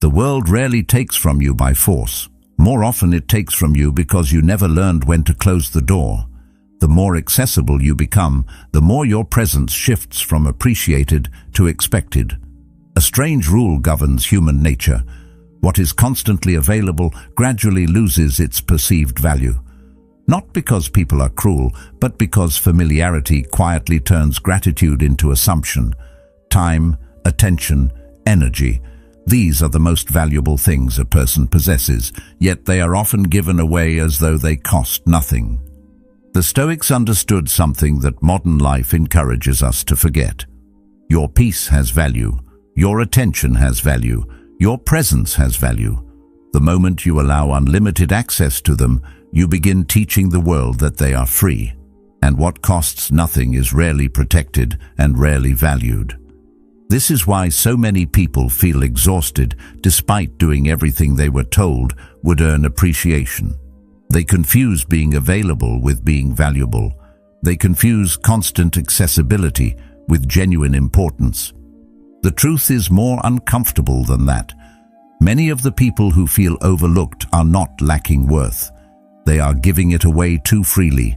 The world rarely takes from you by force. More often it takes from you because you never learned when to close the door. The more accessible you become, the more your presence shifts from appreciated to expected. A strange rule governs human nature. What is constantly available gradually loses its perceived value. Not because people are cruel, but because familiarity quietly turns gratitude into assumption. Time, attention, energy. These are the most valuable things a person possesses, yet they are often given away as though they cost nothing. The Stoics understood something that modern life encourages us to forget. Your peace has value. Your attention has value. Your presence has value. The moment you allow unlimited access to them, you begin teaching the world that they are free. And what costs nothing is rarely protected and rarely valued. This is why so many people feel exhausted despite doing everything they were told would earn appreciation. They confuse being available with being valuable. They confuse constant accessibility with genuine importance. The truth is more uncomfortable than that. Many of the people who feel overlooked are not lacking worth. They are giving it away too freely.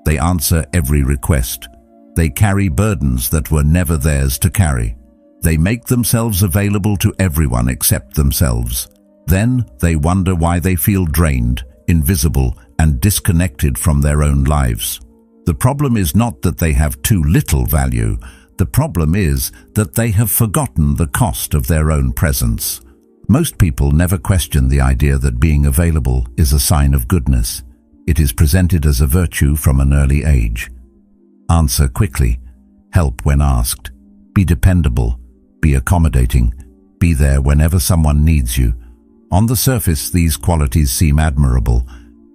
They answer every request. They carry burdens that were never theirs to carry. They make themselves available to everyone except themselves. Then they wonder why they feel drained, invisible, and disconnected from their own lives. The problem is not that they have too little value. The problem is that they have forgotten the cost of their own presence. Most people never question the idea that being available is a sign of goodness. It is presented as a virtue from an early age. Answer quickly. Help when asked. Be dependable. Be accommodating. Be there whenever someone needs you. On the surface, these qualities seem admirable,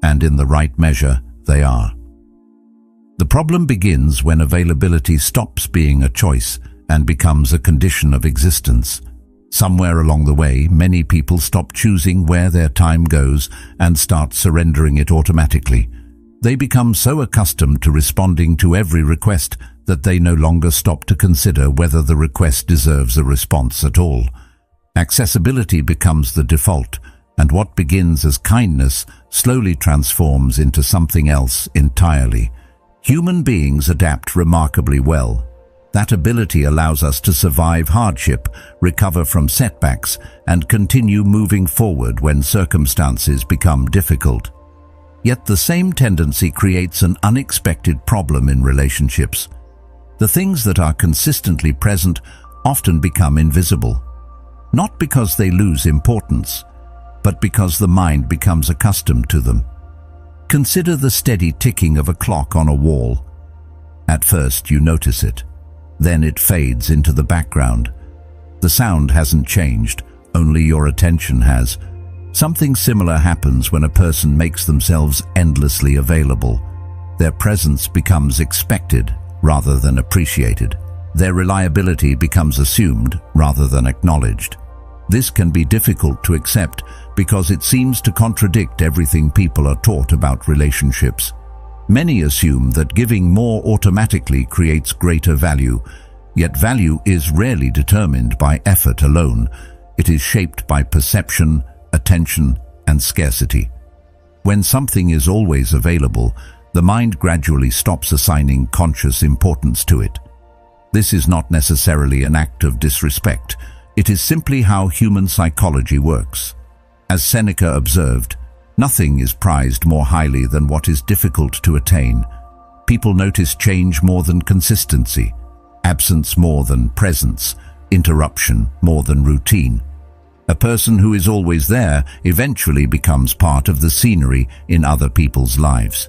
and in the right measure, they are. The problem begins when availability stops being a choice and becomes a condition of existence. Somewhere along the way, many people stop choosing where their time goes and start surrendering it automatically. They become so accustomed to responding to every request that they no longer stop to consider whether the request deserves a response at all. Accessibility becomes the default, and what begins as kindness slowly transforms into something else entirely. Human beings adapt remarkably well. That ability allows us to survive hardship, recover from setbacks, and continue moving forward when circumstances become difficult. Yet the same tendency creates an unexpected problem in relationships. The things that are consistently present often become invisible. Not because they lose importance, but because the mind becomes accustomed to them. Consider the steady ticking of a clock on a wall. At first you notice it. Then it fades into the background. The sound hasn't changed, only your attention has. Something similar happens when a person makes themselves endlessly available. Their presence becomes expected rather than appreciated. Their reliability becomes assumed rather than acknowledged. This can be difficult to accept because it seems to contradict everything people are taught about relationships. Many assume that giving more automatically creates greater value, yet value is rarely determined by effort alone. It is shaped by perception, attention, and scarcity. When something is always available, the mind gradually stops assigning conscious importance to it. This is not necessarily an act of disrespect. It is simply how human psychology works. As Seneca observed, nothing is prized more highly than what is difficult to attain. People notice change more than consistency, absence more than presence, interruption more than routine. A person who is always there eventually becomes part of the scenery in other people's lives.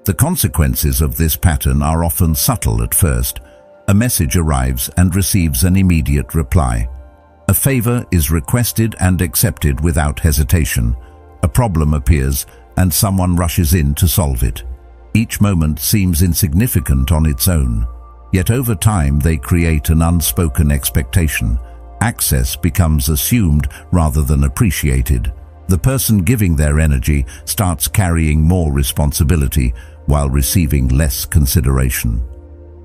The consequences of this pattern are often subtle at first. A message arrives and receives an immediate reply. A favor is requested and accepted without hesitation. A problem appears and someone rushes in to solve it. Each moment seems insignificant on its own, yet over time they create an unspoken expectation. Access becomes assumed rather than appreciated. The person giving their energy starts carrying more responsibility while receiving less consideration.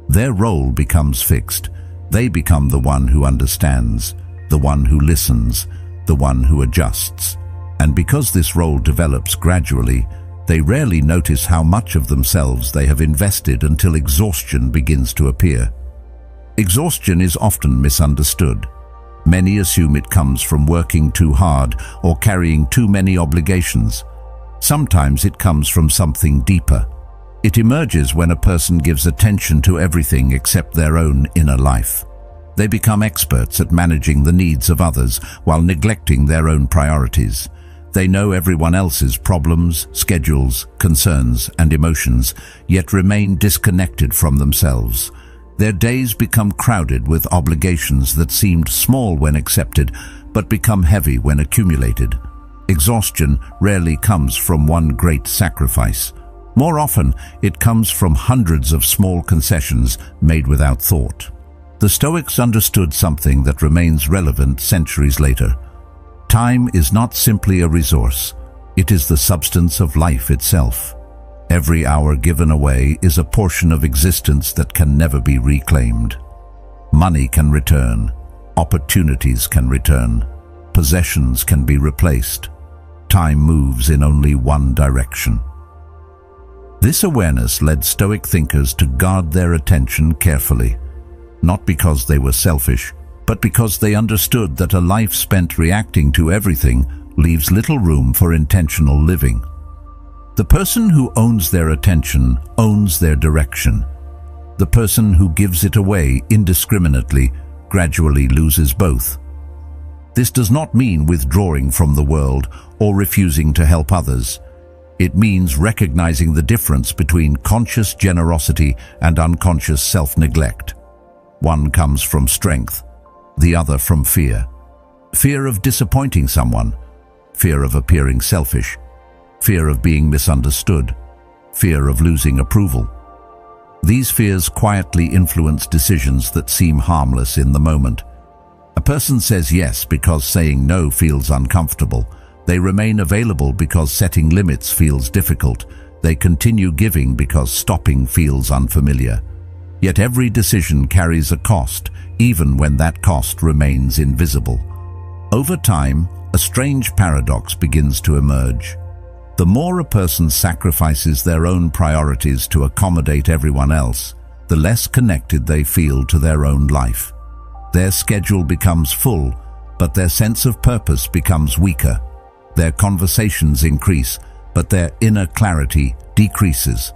Their role becomes fixed. They become the one who understands, the one who listens, the one who adjusts. And because this role develops gradually, they rarely notice how much of themselves they have invested until exhaustion begins to appear. Exhaustion is often misunderstood. Many assume it comes from working too hard or carrying too many obligations. Sometimes it comes from something deeper. It emerges when a person gives attention to everything except their own inner life. They become experts at managing the needs of others while neglecting their own priorities. They know everyone else's problems, schedules, concerns, and emotions, yet remain disconnected from themselves. Their days become crowded with obligations that seemed small when accepted, but become heavy when accumulated. Exhaustion rarely comes from one great sacrifice. More often, it comes from hundreds of small concessions made without thought. The Stoics understood something that remains relevant centuries later. Time is not simply a resource, it is the substance of life itself. Every hour given away is a portion of existence that can never be reclaimed. Money can return, opportunities can return, possessions can be replaced. Time moves in only one direction. This awareness led Stoic thinkers to guard their attention carefully, not because they were selfish, but because they understood that a life spent reacting to everything leaves little room for intentional living. The person who owns their attention owns their direction. The person who gives it away indiscriminately gradually loses both. This does not mean withdrawing from the world or refusing to help others. It means recognizing the difference between conscious generosity and unconscious self-neglect. One comes from strength, the other from fear. Fear of disappointing someone, fear of appearing selfish, fear of being misunderstood, fear of losing approval. These fears quietly influence decisions that seem harmless in the moment. A person says yes because saying no feels uncomfortable. They remain available because setting limits feels difficult. They continue giving because stopping feels unfamiliar. Yet every decision carries a cost, even when that cost remains invisible. Over time, a strange paradox begins to emerge. The more a person sacrifices their own priorities to accommodate everyone else, the less connected they feel to their own life. Their schedule becomes full, but their sense of purpose becomes weaker. Their conversations increase, but their inner clarity decreases.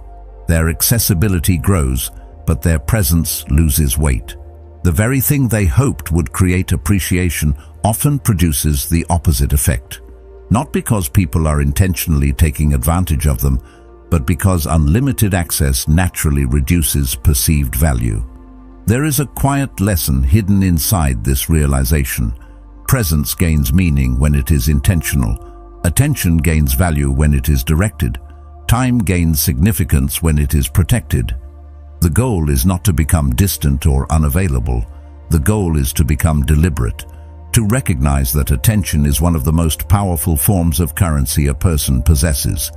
Their accessibility grows, but their presence loses weight. The very thing they hoped would create appreciation often produces the opposite effect. Not because people are intentionally taking advantage of them, but because unlimited access naturally reduces perceived value. There is a quiet lesson hidden inside this realization. Presence gains meaning when it is intentional. Attention gains value when it is directed. Time gains significance when it is protected. The goal is not to become distant or unavailable. The goal is to become deliberate, to recognize that attention is one of the most powerful forms of currency a person possesses.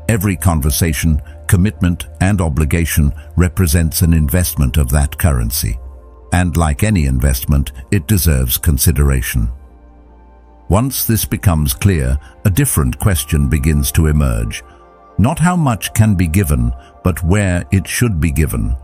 Every conversation, commitment, and obligation represents an investment of that currency. And like any investment, it deserves consideration. Once this becomes clear, a different question begins to emerge. Not how much can be given, but where it should be given.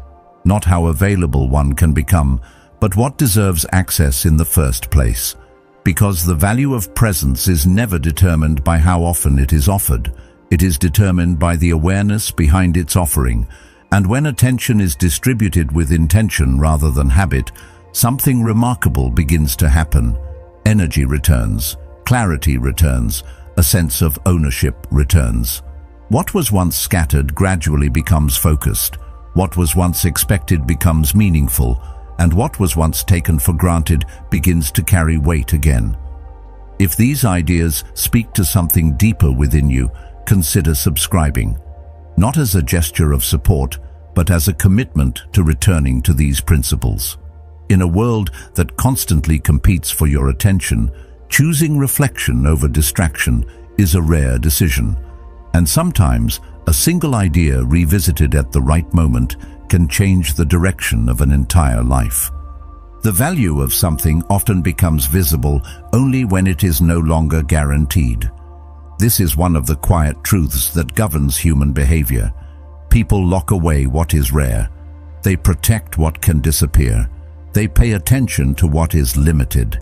Not how available one can become, but what deserves access in the first place. Because the value of presence is never determined by how often it is offered. It is determined by the awareness behind its offering. And when attention is distributed with intention rather than habit, something remarkable begins to happen. Energy returns, clarity returns, a sense of ownership returns. What was once scattered gradually becomes focused. What was once expected becomes meaningful, and what was once taken for granted begins to carry weight again. If these ideas speak to something deeper within you, consider subscribing, not as a gesture of support, but as a commitment to returning to these principles. In a world that constantly competes for your attention, choosing reflection over distraction is a rare decision. And sometimes, a single idea revisited at the right moment can change the direction of an entire life. The value of something often becomes visible only when it is no longer guaranteed. This is one of the quiet truths that governs human behavior. People lock away what is rare. They protect what can disappear. They pay attention to what is limited.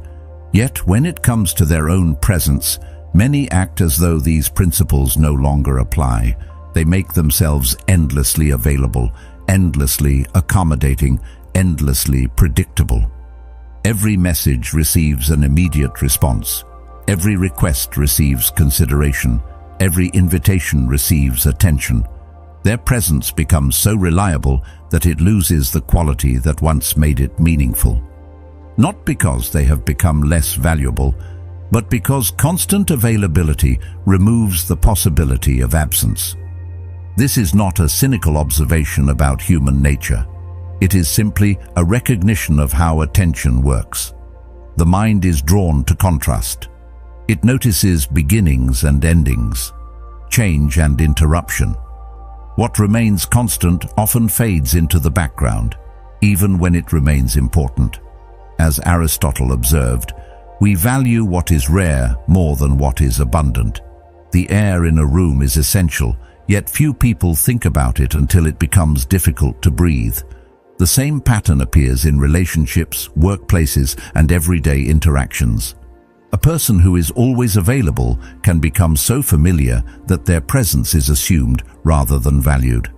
Yet when it comes to their own presence, many act as though these principles no longer apply. They make themselves endlessly available, endlessly accommodating, endlessly predictable. Every message receives an immediate response. Every request receives consideration. Every invitation receives attention. Their presence becomes so reliable that it loses the quality that once made it meaningful. Not because they have become less valuable, but because constant availability removes the possibility of absence. This is not a cynical observation about human nature. It is simply a recognition of how attention works. The mind is drawn to contrast. It notices beginnings and endings, change and interruption. What remains constant often fades into the background, even when it remains important. As Aristotle observed, we value what is rare more than what is abundant. The air in a room is essential, yet few people think about it until it becomes difficult to breathe. The same pattern appears in relationships, workplaces, and everyday interactions. A person who is always available can become so familiar that their presence is assumed rather than valued.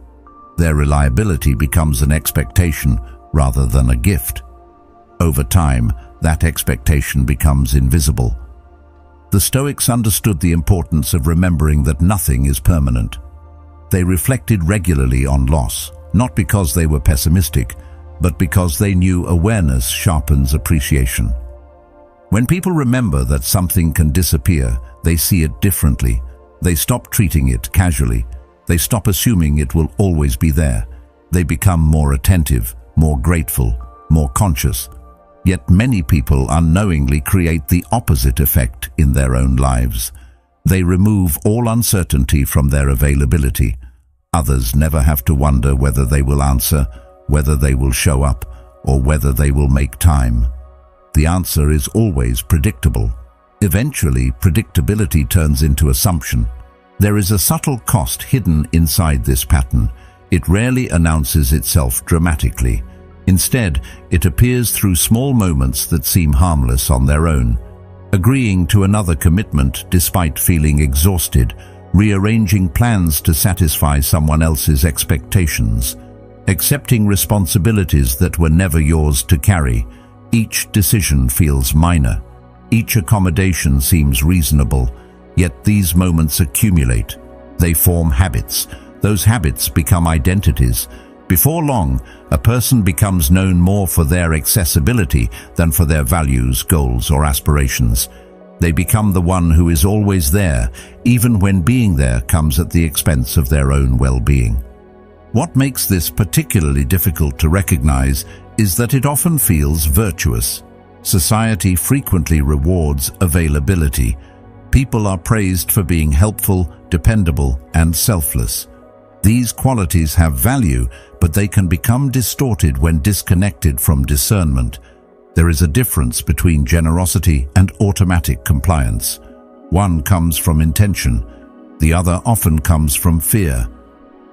Their reliability becomes an expectation rather than a gift. Over time, that expectation becomes invisible. The Stoics understood the importance of remembering that nothing is permanent. They reflected regularly on loss, not because they were pessimistic, but because they knew awareness sharpens appreciation. When people remember that something can disappear, they see it differently. They stop treating it casually. They stop assuming it will always be there. They become more attentive, more grateful, more conscious. Yet many people unknowingly create the opposite effect in their own lives. They remove all uncertainty from their availability. Others never have to wonder whether they will answer, whether they will show up, or whether they will make time. The answer is always predictable. Eventually, predictability turns into assumption. There is a subtle cost hidden inside this pattern. It rarely announces itself dramatically. Instead, it appears through small moments that seem harmless on their own. Agreeing to another commitment despite feeling exhausted, rearranging plans to satisfy someone else's expectations, accepting responsibilities that were never yours to carry. Each decision feels minor. Each accommodation seems reasonable, yet these moments accumulate. They form habits. Those habits become identities. Before long, a person becomes known more for their accessibility than for their values, goals, or aspirations. They become the one who is always there, even when being there comes at the expense of their own well-being. What makes this particularly difficult to recognize is that it often feels virtuous. Society frequently rewards availability. People are praised for being helpful, dependable, and selfless. These qualities have value, but they can become distorted when disconnected from discernment. There is a difference between generosity and automatic compliance. One comes from intention. The other often comes from fear.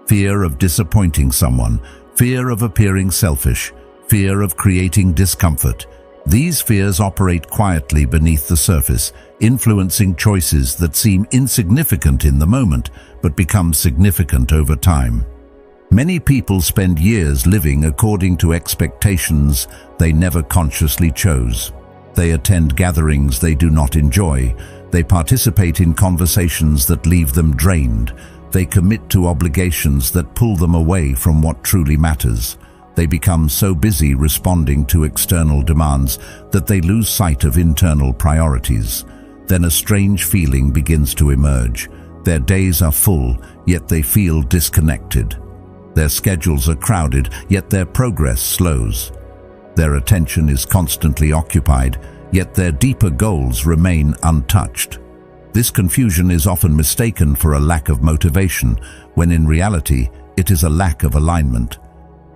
Fear of disappointing someone, fear of appearing selfish, fear of creating discomfort. These fears operate quietly beneath the surface, influencing choices that seem insignificant in the moment but become significant over time. Many people spend years living according to expectations they never consciously chose. They attend gatherings they do not enjoy. They participate in conversations that leave them drained. They commit to obligations that pull them away from what truly matters. They become so busy responding to external demands that they lose sight of internal priorities. Then a strange feeling begins to emerge. Their days are full, yet they feel disconnected. Their schedules are crowded, yet their progress slows. Their attention is constantly occupied, yet their deeper goals remain untouched. This confusion is often mistaken for a lack of motivation, when in reality it is a lack of alignment.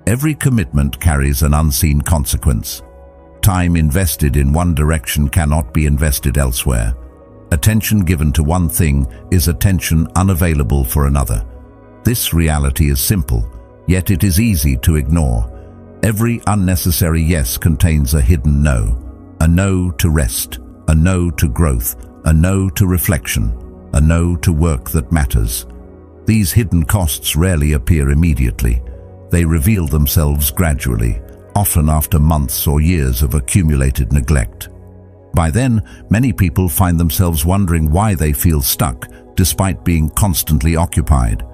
Every commitment carries an unseen consequence. Time invested in one direction cannot be invested elsewhere. Attention given to one thing is attention unavailable for another. This reality is simple, yet it is easy to ignore. Every unnecessary yes contains a hidden no. A no to rest, a no to growth, a no to reflection, a no to work that matters. These hidden costs rarely appear immediately. They reveal themselves gradually, often after months or years of accumulated neglect. By then, many people find themselves wondering why they feel stuck, despite being constantly occupied.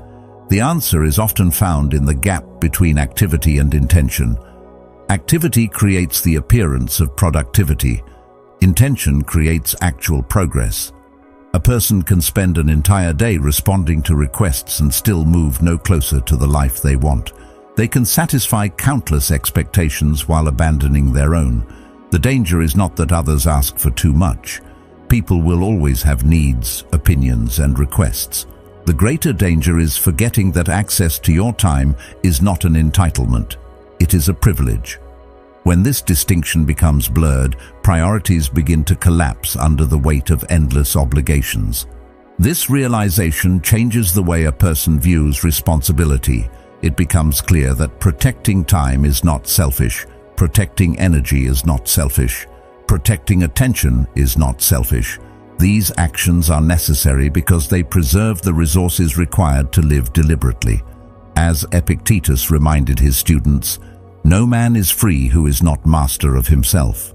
The answer is often found in the gap between activity and intention. Activity creates the appearance of productivity. Intention creates actual progress. A person can spend an entire day responding to requests and still move no closer to the life they want. They can satisfy countless expectations while abandoning their own. The danger is not that others ask for too much. People will always have needs, opinions, and requests. The greater danger is forgetting that access to your time is not an entitlement. It is a privilege. When this distinction becomes blurred, priorities begin to collapse under the weight of endless obligations. This realization changes the way a person views responsibility. It becomes clear that protecting time is not selfish, protecting energy is not selfish, protecting attention is not selfish. These actions are necessary because they preserve the resources required to live deliberately. As Epictetus reminded his students, no man is free who is not master of himself.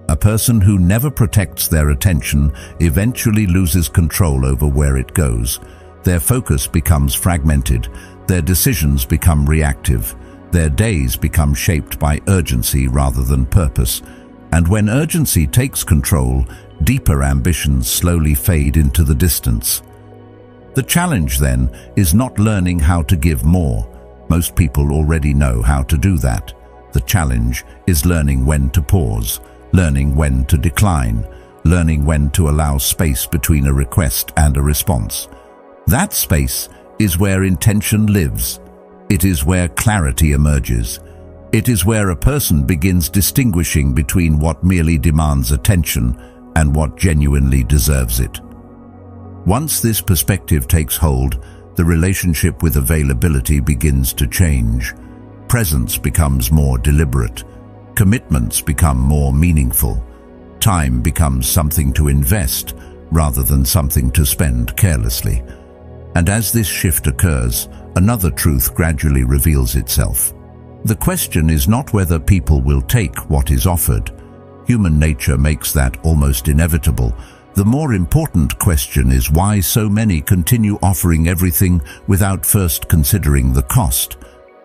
A person who never protects their attention eventually loses control over where it goes. Their focus becomes fragmented, their decisions become reactive, their days become shaped by urgency rather than purpose. And when urgency takes control, deeper ambitions slowly fade into the distance. The challenge, then, is not learning how to give more. Most people already know how to do that. The challenge is learning when to pause, learning when to decline, learning when to allow space between a request and a response. That space is where intention lives. It is where clarity emerges. It is where a person begins distinguishing between what merely demands attention and what genuinely deserves it. Once this perspective takes hold, the relationship with availability begins to change. Presence becomes more deliberate. Commitments become more meaningful. Time becomes something to invest rather than something to spend carelessly. And as this shift occurs, another truth gradually reveals itself. The question is not whether people will take what is offered. Human nature makes that almost inevitable. The more important question is why so many continue offering everything without first considering the cost.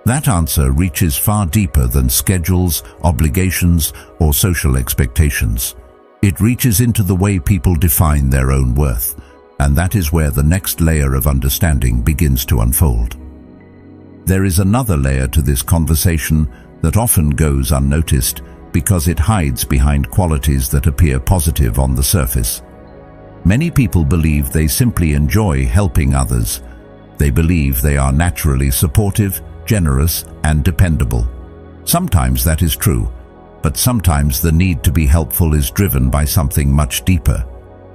That answer reaches far deeper than schedules, obligations, or social expectations. It reaches into the way people define their own worth. And that is where the next layer of understanding begins to unfold. There is another layer to this conversation that often goes unnoticed because it hides behind qualities that appear positive on the surface. Many people believe they simply enjoy helping others. They believe they are naturally supportive, generous, and dependable. Sometimes that is true, but sometimes the need to be helpful is driven by something much deeper.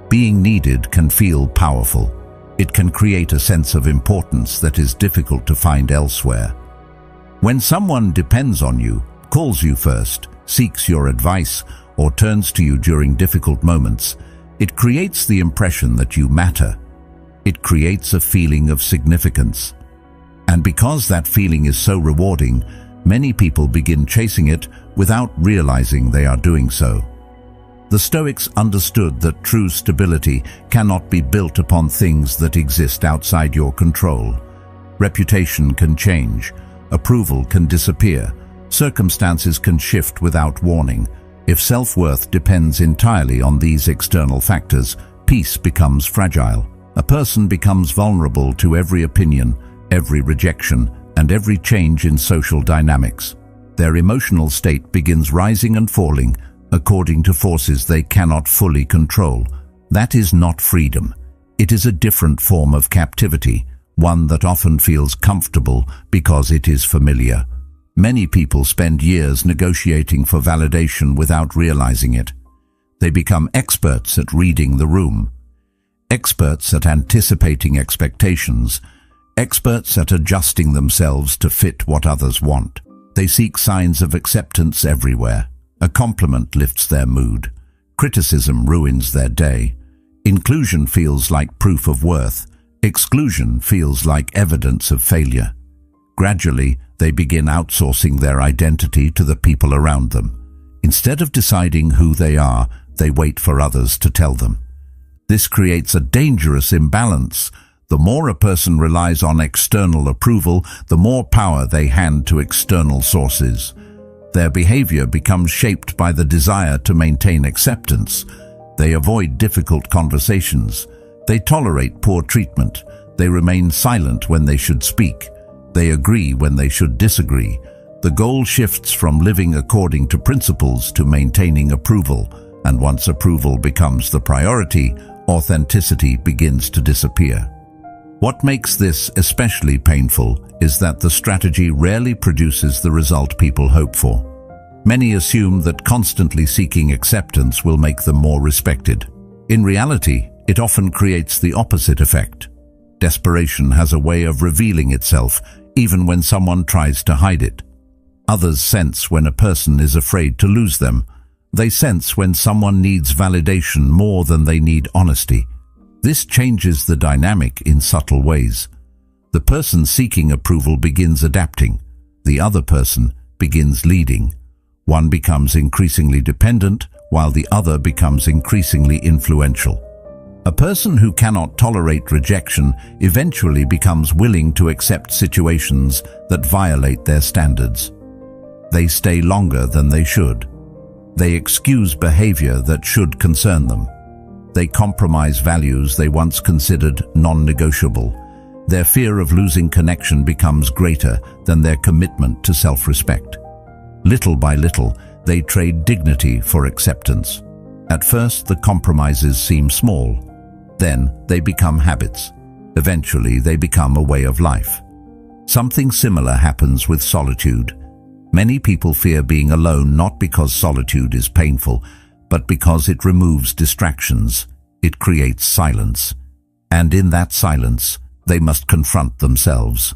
Being needed can feel powerful. It can create a sense of importance that is difficult to find elsewhere. When someone depends on you, calls you first, seeks your advice, or turns to you during difficult moments, it creates the impression that you matter. It creates a feeling of significance. And because that feeling is so rewarding, many people begin chasing it without realizing they are doing so. The Stoics understood that true stability cannot be built upon things that exist outside your control. Reputation can change, approval can disappear, circumstances can shift without warning. If self-worth depends entirely on these external factors, peace becomes fragile. A person becomes vulnerable to every opinion, every rejection, and every change in social dynamics. Their emotional state begins rising and falling, according to forces they cannot fully control. That is not freedom. It is a different form of captivity, one that often feels comfortable because it is familiar. Many people spend years negotiating for validation without realizing it. They become experts at reading the room, experts at anticipating expectations, experts at adjusting themselves to fit what others want. They seek signs of acceptance everywhere. A compliment lifts their mood. Criticism ruins their day. Inclusion feels like proof of worth. Exclusion feels like evidence of failure. Gradually, they begin outsourcing their identity to the people around them. Instead of deciding who they are, they wait for others to tell them. This creates a dangerous imbalance. The more a person relies on external approval, the more power they hand to external sources. Their behavior becomes shaped by the desire to maintain acceptance. They avoid difficult conversations. They tolerate poor treatment. They remain silent when they should speak. They agree when they should disagree. The goal shifts from living according to principles to maintaining approval, and once approval becomes the priority, authenticity begins to disappear. What makes this especially painful is that the strategy rarely produces the result people hope for. Many assume that constantly seeking acceptance will make them more respected. In reality, it often creates the opposite effect. Desperation has a way of revealing itself, even when someone tries to hide it. Others sense when a person is afraid to lose them. They sense when someone needs validation more than they need honesty. This changes the dynamic in subtle ways. The person seeking approval begins adapting. The other person begins leading. One becomes increasingly dependent, while the other becomes increasingly influential. A person who cannot tolerate rejection eventually becomes willing to accept situations that violate their standards. They stay longer than they should. They excuse behavior that should concern them. They compromise values they once considered non-negotiable. Their fear of losing connection becomes greater than their commitment to self-respect. Little by little, they trade dignity for acceptance. At first, the compromises seem small. Then, they become habits. Eventually, they become a way of life. Something similar happens with solitude. Many people fear being alone not because solitude is painful, but because it removes distractions. It creates silence. And in that silence, they must confront themselves.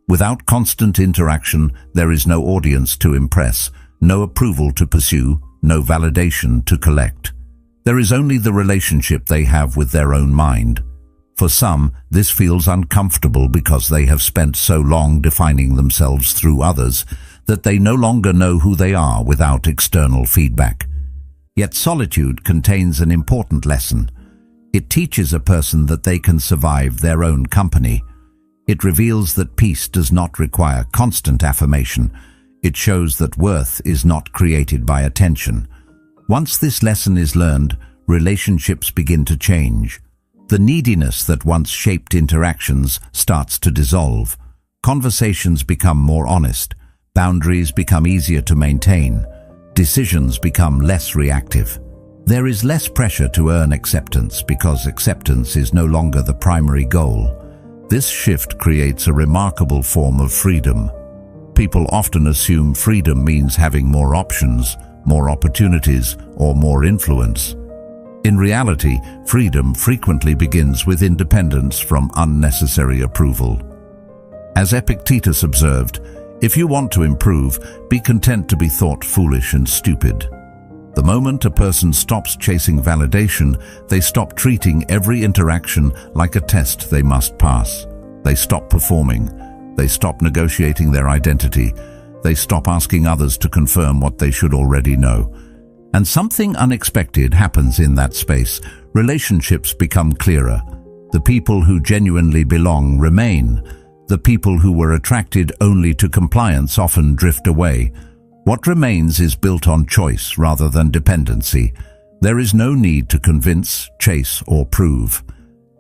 Without constant interaction, there is no audience to impress, no approval to pursue, no validation to collect. There is only the relationship they have with their own mind. For some, this feels uncomfortable because they have spent so long defining themselves through others that they no longer know who they are without external feedback. Yet solitude contains an important lesson. It teaches a person that they can survive their own company. It reveals that peace does not require constant affirmation. It shows that worth is not created by attention. Once this lesson is learned, relationships begin to change. The neediness that once shaped interactions starts to dissolve. Conversations become more honest. Boundaries become easier to maintain. Decisions become less reactive. There is less pressure to earn acceptance because acceptance is no longer the primary goal. This shift creates a remarkable form of freedom. People often assume freedom means having more options, more opportunities, or more influence. In reality, freedom frequently begins with independence from unnecessary approval. As Epictetus observed, if you want to improve, be content to be thought foolish and stupid. The moment a person stops chasing validation, they stop treating every interaction like a test they must pass. They stop performing. They stop negotiating their identity. They stop asking others to confirm what they should already know. And something unexpected happens in that space. Relationships become clearer. The people who genuinely belong remain. The people who were attracted only to compliance often drift away. What remains is built on choice rather than dependency. There is no need to convince, chase, or prove.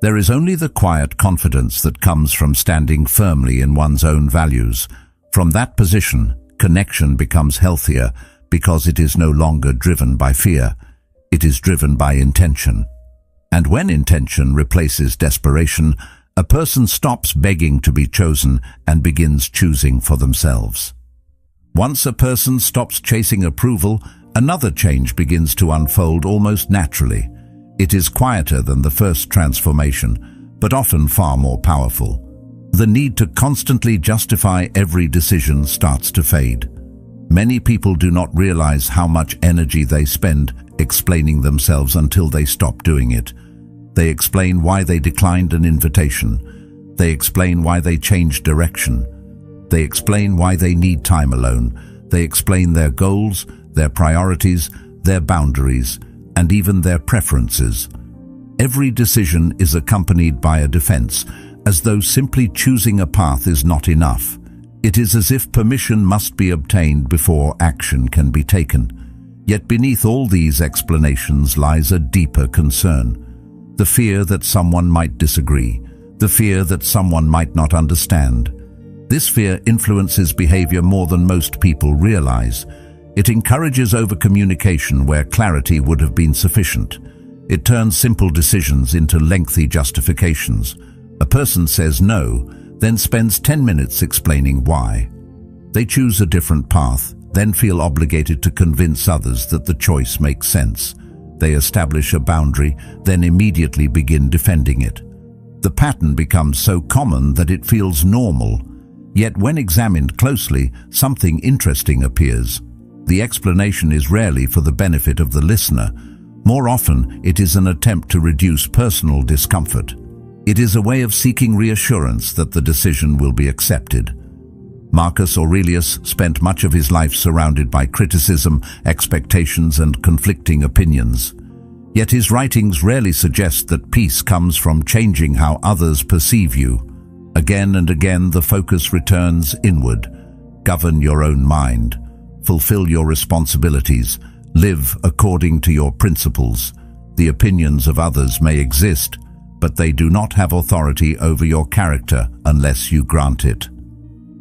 There is only the quiet confidence that comes from standing firmly in one's own values. From that position, connection becomes healthier because it is no longer driven by fear. It is driven by intention. And when intention replaces desperation, a person stops begging to be chosen and begins choosing for themselves. Once a person stops chasing approval, another change begins to unfold almost naturally. It is quieter than the first transformation, but often far more powerful. The need to constantly justify every decision starts to fade. Many people do not realize how much energy they spend explaining themselves until they stop doing it. They explain why they declined an invitation. They explain why they changed direction. They explain why they need time alone. They explain their goals, their priorities, their boundaries, and even their preferences. Every decision is accompanied by a defense, as though simply choosing a path is not enough. It is as if permission must be obtained before action can be taken. Yet beneath all these explanations lies a deeper concern. The fear that someone might disagree. The fear that someone might not understand. This fear influences behavior more than most people realize. It encourages over-communication where clarity would have been sufficient. It turns simple decisions into lengthy justifications. A person says no, then spends 10 minutes explaining why. They choose a different path, then feel obligated to convince others that the choice makes sense. They establish a boundary, then immediately begin defending it. The pattern becomes so common that it feels normal. Yet when examined closely, something interesting appears. The explanation is rarely for the benefit of the listener. More often, it is an attempt to reduce personal discomfort. It is a way of seeking reassurance that the decision will be accepted. Marcus Aurelius spent much of his life surrounded by criticism, expectations, and conflicting opinions. Yet his writings rarely suggest that peace comes from changing how others perceive you. Again and again, the focus returns inward. Govern your own mind. Fulfill your responsibilities. Live according to your principles. The opinions of others may exist, but they do not have authority over your character unless you grant it.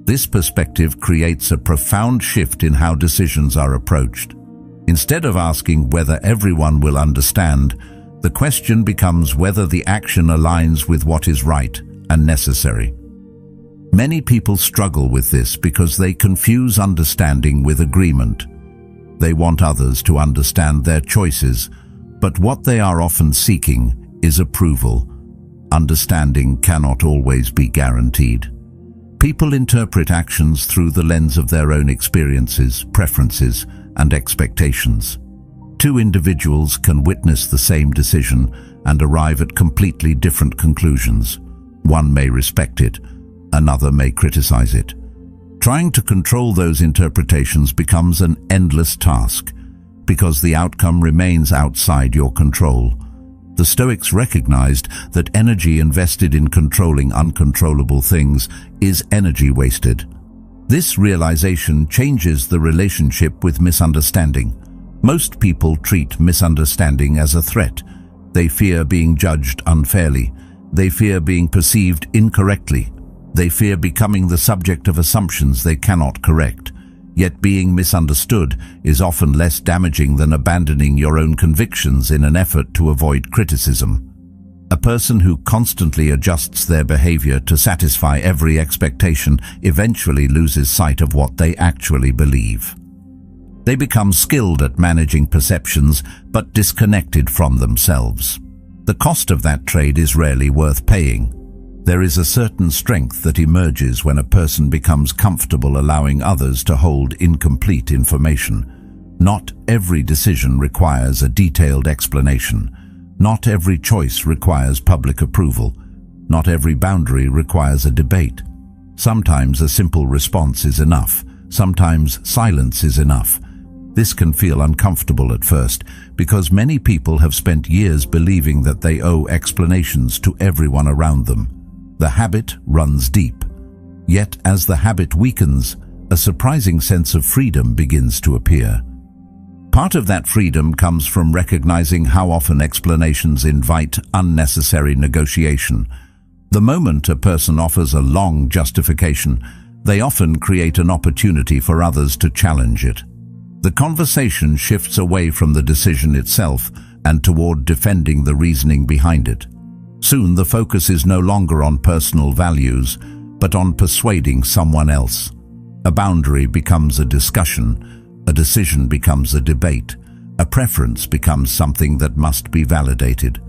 This perspective creates a profound shift in how decisions are approached. Instead of asking whether everyone will understand, the question becomes whether the action aligns with what is right and necessary. Many people struggle with this because they confuse understanding with agreement. They want others to understand their choices, but what they are often seeking is approval. Understanding cannot always be guaranteed. People interpret actions through the lens of their own experiences, preferences, and expectations. Two individuals can witness the same decision and arrive at completely different conclusions. One may respect it, another may criticize it. Trying to control those interpretations becomes an endless task, because the outcome remains outside your control. The Stoics recognized that energy invested in controlling uncontrollable things is energy wasted. This realization changes the relationship with misunderstanding. Most people treat misunderstanding as a threat. They fear being judged unfairly. They fear being perceived incorrectly. They fear becoming the subject of assumptions they cannot correct. Yet being misunderstood is often less damaging than abandoning your own convictions in an effort to avoid criticism. A person who constantly adjusts their behavior to satisfy every expectation eventually loses sight of what they actually believe. They become skilled at managing perceptions, but disconnected from themselves. The cost of that trade is rarely worth paying. There is a certain strength that emerges when a person becomes comfortable allowing others to hold incomplete information. Not every decision requires a detailed explanation. Not every choice requires public approval. Not every boundary requires a debate. Sometimes a simple response is enough. Sometimes silence is enough. This can feel uncomfortable at first because many people have spent years believing that they owe explanations to everyone around them. The habit runs deep. Yet as the habit weakens, a surprising sense of freedom begins to appear. Part of that freedom comes from recognizing how often explanations invite unnecessary negotiation. The moment a person offers a long justification, they often create an opportunity for others to challenge it. The conversation shifts away from the decision itself and toward defending the reasoning behind it. Soon the focus is no longer on personal values, but on persuading someone else. A boundary becomes a discussion, a decision becomes a debate, a preference becomes something that must be validated.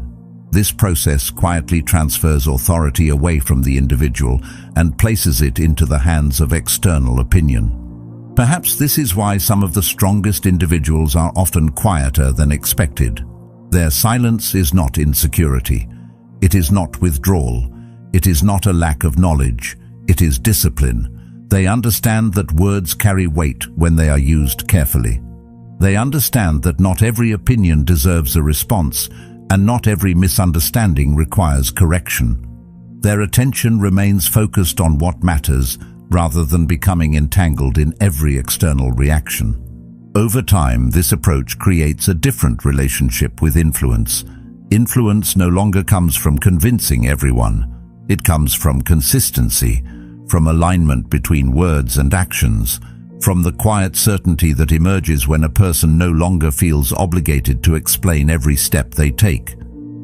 This process quietly transfers authority away from the individual and places it into the hands of external opinion. Perhaps this is why some of the strongest individuals are often quieter than expected. Their silence is not insecurity. It is not withdrawal. It is not a lack of knowledge. It is discipline. They understand that words carry weight when they are used carefully. They understand that not every opinion deserves a response, and not every misunderstanding requires correction. Their attention remains focused on what matters, rather than becoming entangled in every external reaction. Over time, this approach creates a different relationship with influence. Influence no longer comes from convincing everyone. It comes from consistency, from alignment between words and actions, from the quiet certainty that emerges when a person no longer feels obligated to explain every step they take.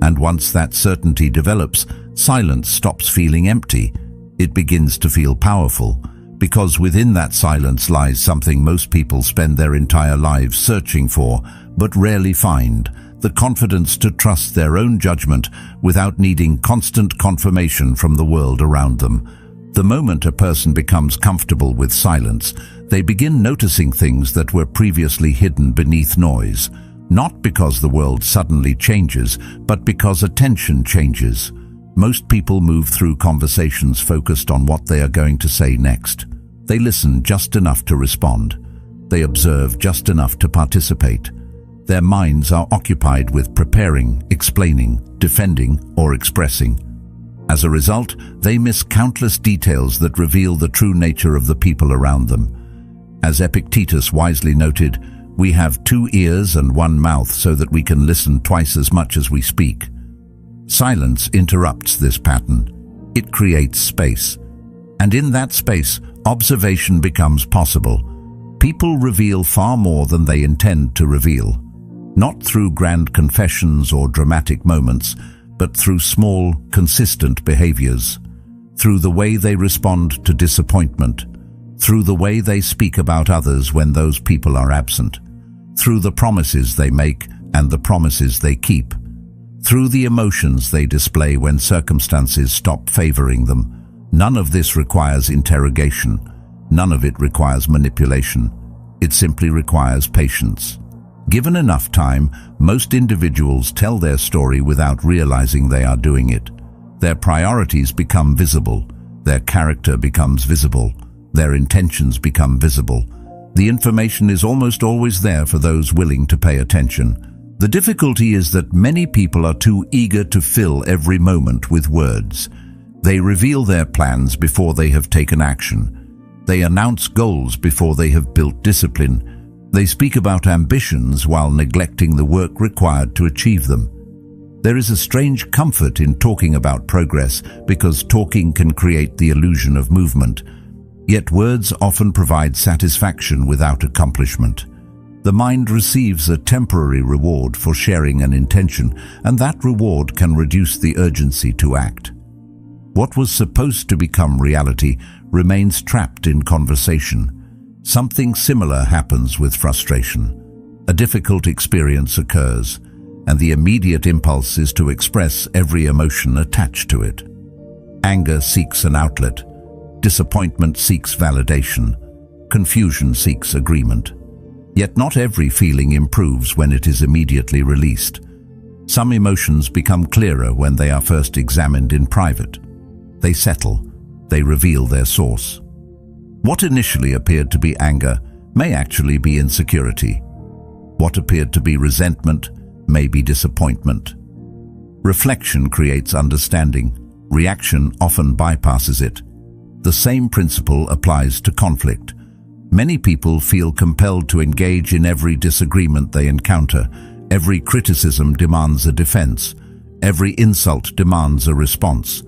And once that certainty develops, silence stops feeling empty. It begins to feel powerful, because within that silence lies something most people spend their entire lives searching for, but rarely find: the confidence to trust their own judgment without needing constant confirmation from the world around them. The moment a person becomes comfortable with silence, they begin noticing things that were previously hidden beneath noise, not because the world suddenly changes, but because attention changes. Most people move through conversations focused on what they are going to say next. They listen just enough to respond. They observe just enough to participate. Their minds are occupied with preparing, explaining, defending, or expressing. As a result, they miss countless details that reveal the true nature of the people around them. As Epictetus wisely noted, "We have 2 ears and 1 mouth so that we can listen twice as much as we speak." Silence interrupts this pattern. It creates space. And in that space, observation becomes possible. People reveal far more than they intend to reveal. Not through grand confessions or dramatic moments, but through small, consistent behaviors. Through the way they respond to disappointment. Through the way they speak about others when those people are absent. Through the promises they make and the promises they keep. Through the emotions they display when circumstances stop favoring them. None of this requires interrogation. None of it requires manipulation. It simply requires patience. Given enough time, most individuals tell their story without realizing they are doing it. Their priorities become visible. Their character becomes visible. Their intentions become visible. The information is almost always there for those willing to pay attention. The difficulty is that many people are too eager to fill every moment with words. They reveal their plans before they have taken action. They announce goals before they have built discipline. They speak about ambitions while neglecting the work required to achieve them. There is a strange comfort in talking about progress because talking can create the illusion of movement. Yet words often provide satisfaction without accomplishment. The mind receives a temporary reward for sharing an intention, and that reward can reduce the urgency to act. What was supposed to become reality remains trapped in conversation. Something similar happens with frustration. A difficult experience occurs, and the immediate impulse is to express every emotion attached to it. Anger seeks an outlet. Disappointment seeks validation. Confusion seeks agreement. Yet not every feeling improves when it is immediately released. Some emotions become clearer when they are first examined in private. They settle. They reveal their source. What initially appeared to be anger may actually be insecurity. What appeared to be resentment may be disappointment. Reflection creates understanding. Reaction often bypasses it. The same principle applies to conflict. Many people feel compelled to engage in every disagreement they encounter. Every criticism demands a defense. Every insult demands a response.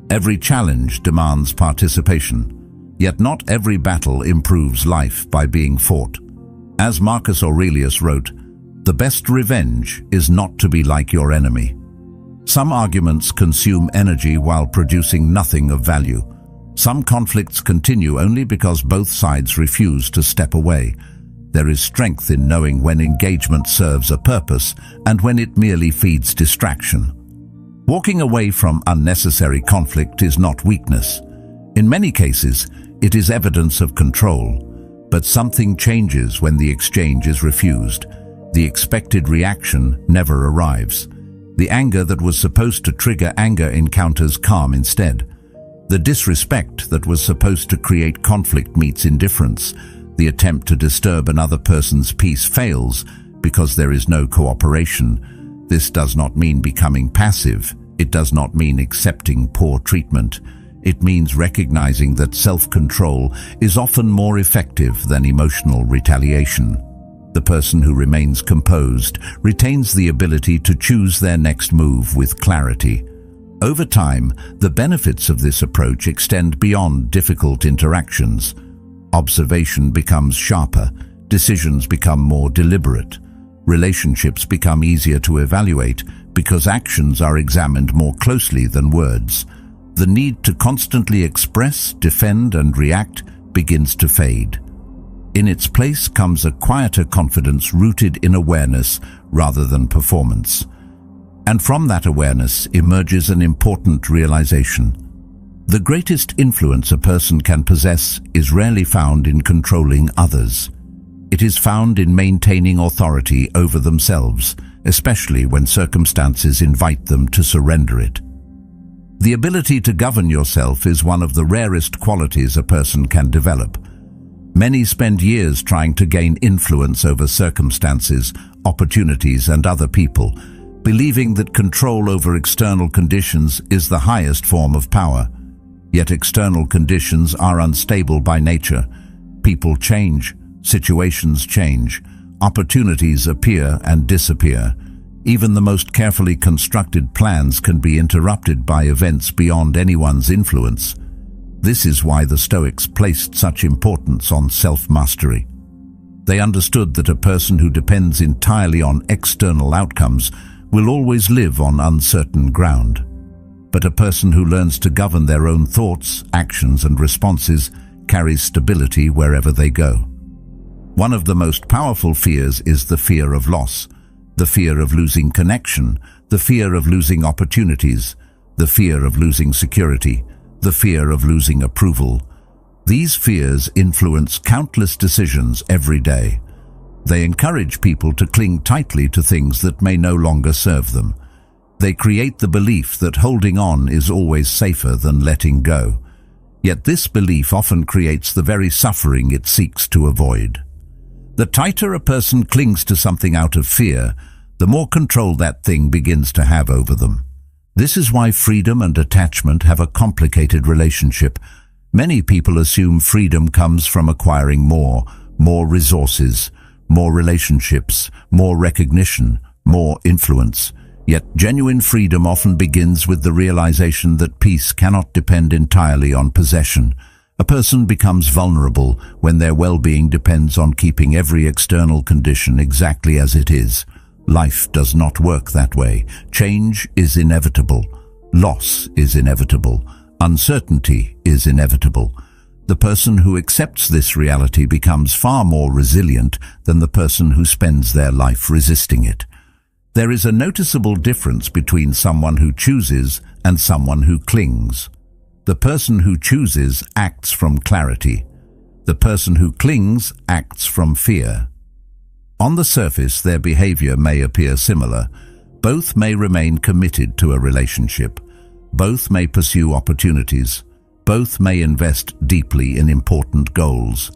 Every challenge demands participation. Yet not every battle improves life by being fought. As Marcus Aurelius wrote, "The best revenge is not to be like your enemy." Some arguments consume energy while producing nothing of value. Some conflicts continue only because both sides refuse to step away. There is strength in knowing when engagement serves a purpose and when it merely feeds distraction. Walking away from unnecessary conflict is not weakness. In many cases, it is evidence of control. But something changes when the exchange is refused. The expected reaction never arrives. The anger that was supposed to trigger anger encounters calm instead. The disrespect that was supposed to create conflict meets indifference. The attempt to disturb another person's peace fails because there is no cooperation. This does not mean becoming passive. It does not mean accepting poor treatment. It means recognizing that self-control is often more effective than emotional retaliation. The person who remains composed retains the ability to choose their next move with clarity. Over time, the benefits of this approach extend beyond difficult interactions. Observation becomes sharper, decisions become more deliberate. Relationships become easier to evaluate because actions are examined more closely than words. The need to constantly express, defend, and react begins to fade. In its place comes a quieter confidence rooted in awareness rather than performance. And from that awareness emerges an important realization. The greatest influence a person can possess is rarely found in controlling others. It is found in maintaining authority over themselves, especially when circumstances invite them to surrender it. The ability to govern yourself is one of the rarest qualities a person can develop. Many spend years trying to gain influence over circumstances, opportunities, and other people, believing that control over external conditions is the highest form of power. Yet external conditions are unstable by nature. People change, situations change, opportunities appear and disappear. Even the most carefully constructed plans can be interrupted by events beyond anyone's influence. This is why the Stoics placed such importance on self-mastery. They understood that a person who depends entirely on external outcomes will always live on uncertain ground. But a person who learns to govern their own thoughts, actions, and responses carries stability wherever they go. One of the most powerful fears is the fear of loss. The fear of losing connection, the fear of losing opportunities, the fear of losing security, the fear of losing approval. These fears influence countless decisions every day. They encourage people to cling tightly to things that may no longer serve them. They create the belief that holding on is always safer than letting go. Yet this belief often creates the very suffering it seeks to avoid. The tighter a person clings to something out of fear, the more control that thing begins to have over them. This is why freedom and attachment have a complicated relationship. Many people assume freedom comes from acquiring more resources, more relationships, more recognition, more influence. Yet genuine freedom often begins with the realization that peace cannot depend entirely on possession. A person becomes vulnerable when their well-being depends on keeping every external condition exactly as it is. Life does not work that way. Change is inevitable. Loss is inevitable. Uncertainty is inevitable. The person who accepts this reality becomes far more resilient than the person who spends their life resisting it. There is a noticeable difference between someone who chooses and someone who clings. The person who chooses acts from clarity. The person who clings acts from fear. On the surface, their behavior may appear similar. Both may remain committed to a relationship. Both may pursue opportunities. Both may invest deeply in important goals.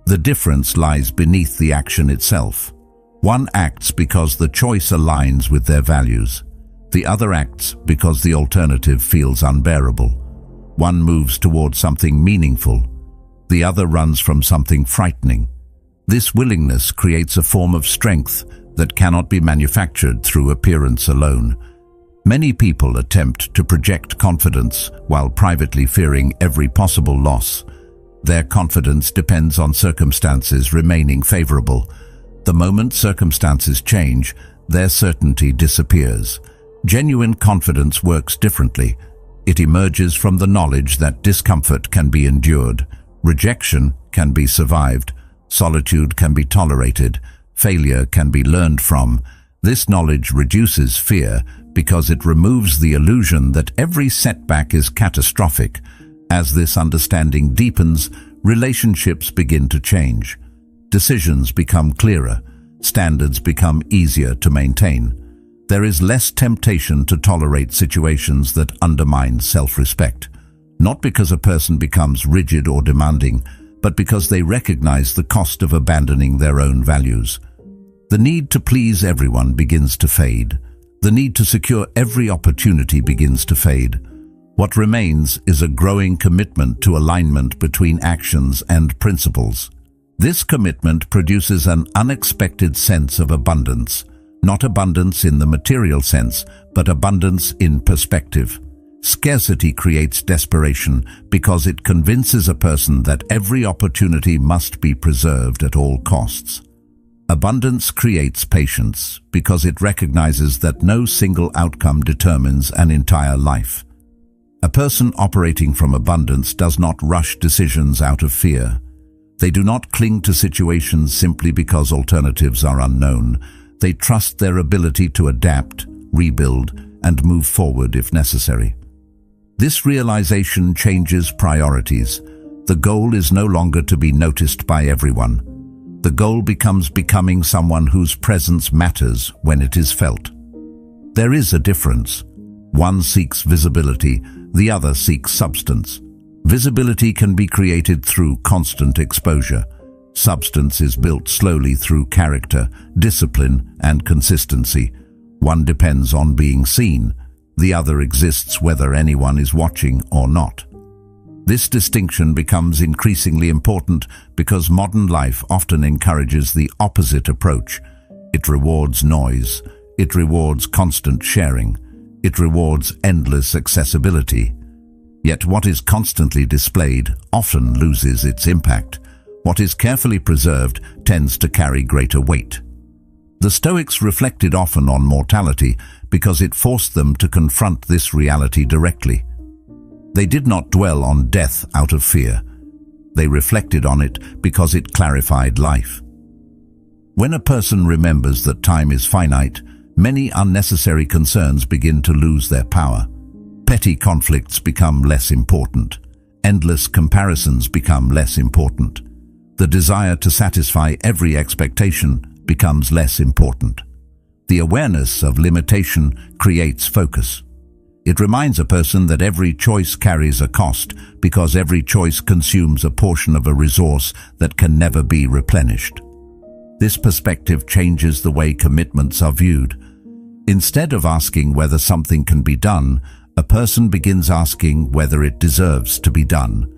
The difference lies beneath the action itself. One acts because the choice aligns with their values. The other acts because the alternative feels unbearable. One moves towards something meaningful. The other runs from something frightening. This willingness creates a form of strength that cannot be manufactured through appearance alone. Many people attempt to project confidence while privately fearing every possible loss. Their confidence depends on circumstances remaining favorable. The moment circumstances change, their certainty disappears. Genuine confidence works differently. It emerges from the knowledge that discomfort can be endured, rejection can be survived, solitude can be tolerated, failure can be learned from. This knowledge reduces fear because it removes the illusion that every setback is catastrophic. As this understanding deepens, relationships begin to change. Decisions become clearer. Standards become easier to maintain. There is less temptation to tolerate situations that undermine self-respect, not because a person becomes rigid or demanding, but because they recognize the cost of abandoning their own values. The need to please everyone begins to fade. The need to secure every opportunity begins to fade. What remains is a growing commitment to alignment between actions and principles. This commitment produces an unexpected sense of abundance, not abundance in the material sense, but abundance in perspective. Scarcity creates desperation because it convinces a person that every opportunity must be preserved at all costs. Abundance creates patience because it recognizes that no single outcome determines an entire life. A person operating from abundance does not rush decisions out of fear. They do not cling to situations simply because alternatives are unknown. They trust their ability to adapt, rebuild, and move forward if necessary. This realization changes priorities. The goal is no longer to be noticed by everyone. The goal becomes becoming someone whose presence matters when it is felt. There is a difference. One seeks visibility, the other seeks substance. Visibility can be created through constant exposure. Substance is built slowly through character, discipline, and consistency. One depends on being seen. The other exists whether anyone is watching or not. This distinction becomes increasingly important because modern life often encourages the opposite approach. It rewards noise. It rewards constant sharing. It rewards endless accessibility. Yet what is constantly displayed often loses its impact. What is carefully preserved tends to carry greater weight. The Stoics reflected often on mortality because it forced them to confront this reality directly. They did not dwell on death out of fear. They reflected on it because it clarified life. When a person remembers that time is finite, many unnecessary concerns begin to lose their power. Petty conflicts become less important. Endless comparisons become less important. The desire to satisfy every expectation becomes less important. The awareness of limitation creates focus. It reminds a person that every choice carries a cost because every choice consumes a portion of a resource that can never be replenished. This perspective changes the way commitments are viewed. Instead of asking whether something can be done, a person begins asking whether it deserves to be done.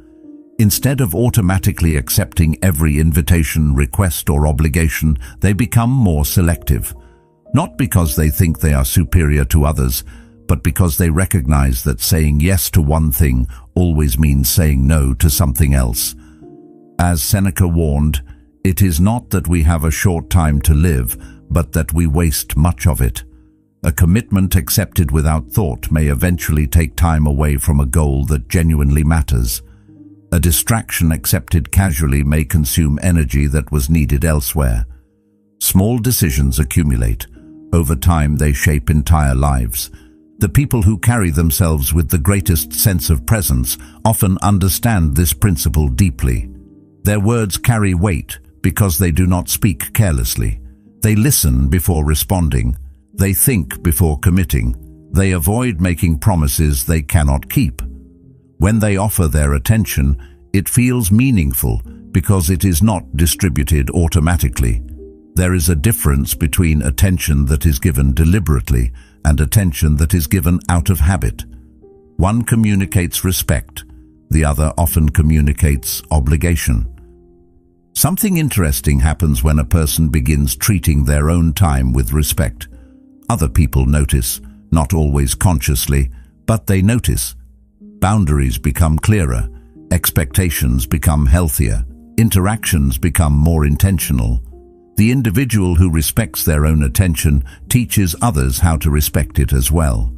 Instead of automatically accepting every invitation, request, or obligation, they become more selective. Not because they think they are superior to others, but because they recognize that saying yes to one thing always means saying no to something else. As Seneca warned, it is not that we have a short time to live, but that we waste much of it. A commitment accepted without thought may eventually take time away from a goal that genuinely matters. A distraction accepted casually may consume energy that was needed elsewhere. Small decisions accumulate. Over time, they shape entire lives. The people who carry themselves with the greatest sense of presence often understand this principle deeply. Their words carry weight because they do not speak carelessly. They listen before responding. They think before committing. They avoid making promises they cannot keep. When they offer their attention, it feels meaningful because it is not distributed automatically. There is a difference between attention that is given deliberately and attention that is given out of habit. One communicates respect, the other often communicates obligation. Something interesting happens when a person begins treating their own time with respect. Other people notice, not always consciously, but they notice. Boundaries become clearer, expectations become healthier, interactions become more intentional. The individual who respects their own attention teaches others how to respect it as well.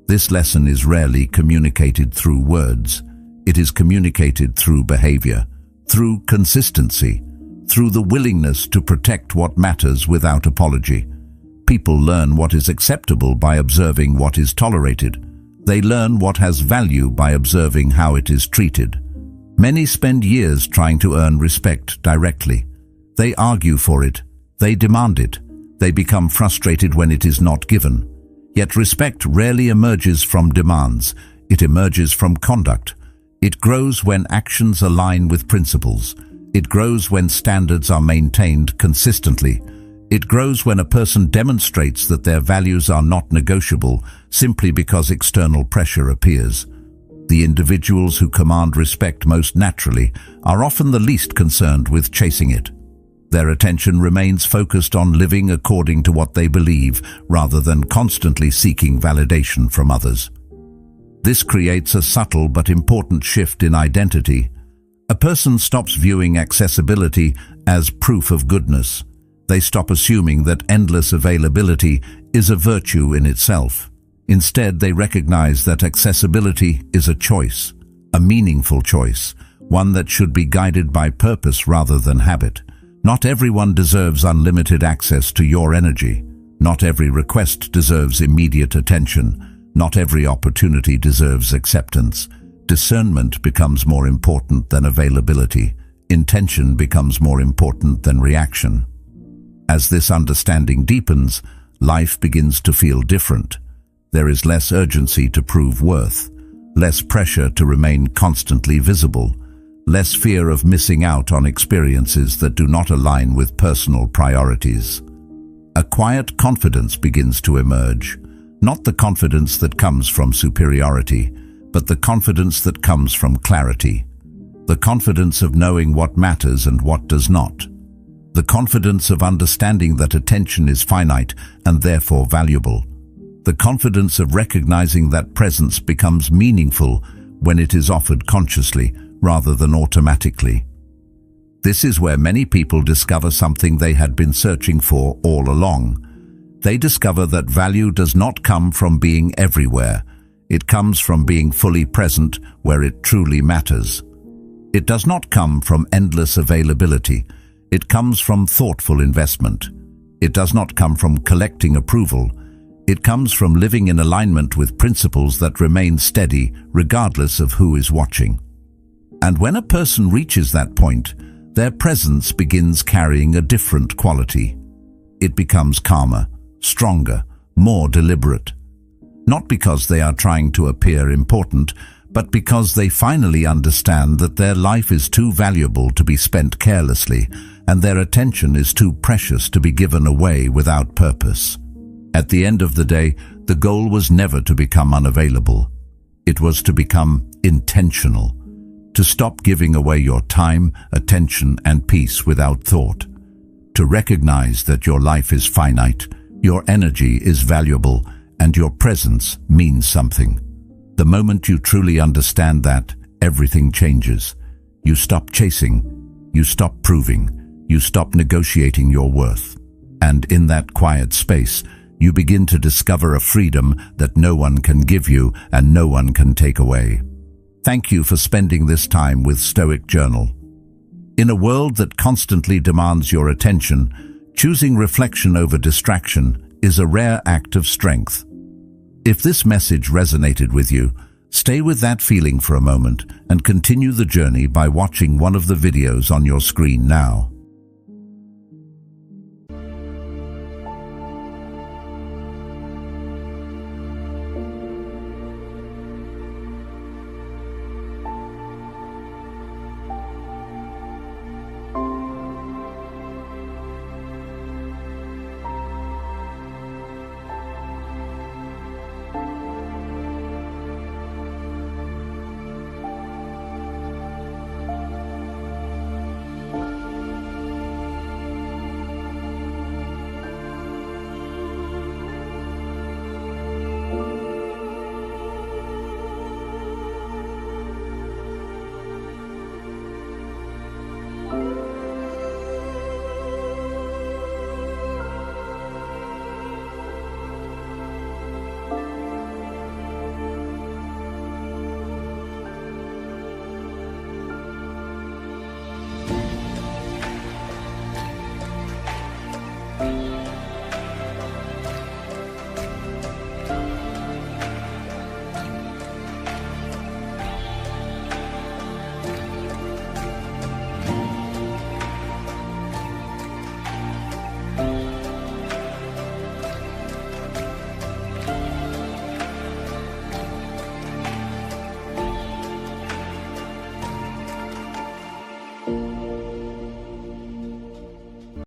This lesson is rarely communicated through words. It is communicated through behavior, through consistency, through the willingness to protect what matters without apology. People learn what is acceptable by observing what is tolerated. They learn what has value by observing how it is treated. Many spend years trying to earn respect directly. They argue for it. They demand it. They become frustrated when it is not given. Yet respect rarely emerges from demands. It emerges from conduct. It grows when actions align with principles. It grows when standards are maintained consistently. It grows when a person demonstrates that their values are not negotiable simply because external pressure appears. The individuals who command respect most naturally are often the least concerned with chasing it. Their attention remains focused on living according to what they believe rather than constantly seeking validation from others. This creates a subtle but important shift in identity. A person stops viewing accessibility as proof of goodness. They stop assuming that endless availability is a virtue in itself. Instead, they recognize that accessibility is a choice, a meaningful choice, one that should be guided by purpose rather than habit. Not everyone deserves unlimited access to your energy. Not every request deserves immediate attention. Not every opportunity deserves acceptance. Discernment becomes more important than availability. Intention becomes more important than reaction. As this understanding deepens, life begins to feel different. There is less urgency to prove worth, less pressure to remain constantly visible, less fear of missing out on experiences that do not align with personal priorities. A quiet confidence begins to emerge, not the confidence that comes from superiority, but the confidence that comes from clarity. The confidence of knowing what matters and what does not. The confidence of understanding that attention is finite and therefore valuable. The confidence of recognizing that presence becomes meaningful when it is offered consciously rather than automatically. This is where many people discover something they had been searching for all along. They discover that value does not come from being everywhere. It comes from being fully present where it truly matters. It does not come from endless availability. It comes from thoughtful investment. It does not come from collecting approval. It comes from living in alignment with principles that remain steady regardless of who is watching. And when a person reaches that point, their presence begins carrying a different quality. It becomes calmer, stronger, more deliberate. Not because they are trying to appear important, but because they finally understand that their life is too valuable to be spent carelessly, and their attention is too precious to be given away without purpose. At the end of the day, the goal was never to become unavailable. It was to become intentional. To stop giving away your time, attention, and peace without thought. To recognize that your life is finite, your energy is valuable, and your presence means something. The moment you truly understand that, everything changes. You stop chasing, you stop proving, you stop negotiating your worth. And in that quiet space, you begin to discover a freedom that no one can give you and no one can take away. Thank you for spending this time with Stoic Journal. In a world that constantly demands your attention, choosing reflection over distraction is a rare act of strength. If this message resonated with you, stay with that feeling for a moment and continue the journey by watching one of the videos on your screen now.